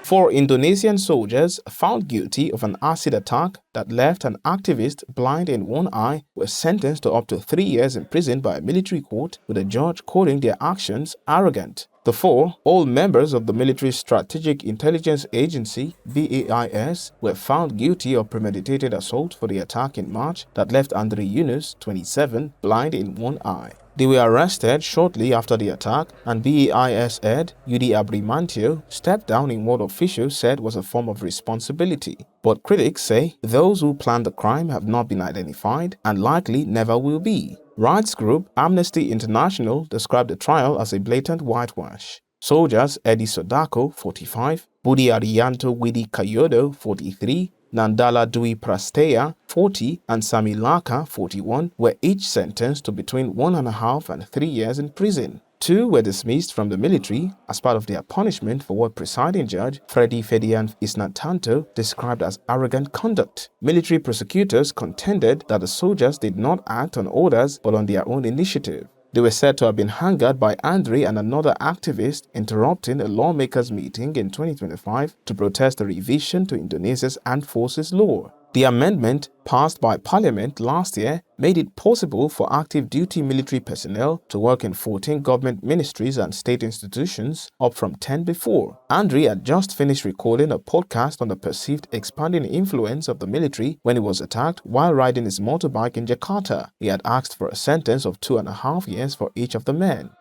4 Indonesian soldiers found guilty of an acid attack that left an activist blind in one eye were sentenced to up to 3 years in prison by a military court, with a judge calling their actions arrogant. The 4, all members of the Military Strategic Intelligence Agency (BAIS), were found guilty of premeditated assault for the attack in March that left Andre Yunus, 27, blind in one eye. They were arrested shortly after the attack, and BAIS head Yudi Abrimantio stepped down in what officials said was a form of responsibility. But critics say those who planned the crime have not been identified and likely never will be. Rights group Amnesty International described the trial as a blatant whitewash. Soldiers Eddie Sodako, 45, Budi Arianto Widi Kayodo, 43, Nandala Dwi Prasteya, 40, and Sami Laka, 41, were each sentenced to between 1.5 and 3 years in prison. 2 were dismissed from the military as part of their punishment for what presiding judge Freddy Fedian Isnatanto described as arrogant conduct. Military prosecutors contended that the soldiers did not act on orders but on their own initiative. They were said to have been angered by Andre and another activist interrupting a lawmakers' meeting in 2025 to protest the revision to Indonesia's armed forces law. The amendment, passed by Parliament last year, made it possible for active duty military personnel to work in 14 government ministries and state institutions, up from 10 before. Andre had just finished recording a podcast on the perceived expanding influence of the military when he was attacked while riding his motorbike in Jakarta. He had asked for a sentence of 2.5 years for each of the men.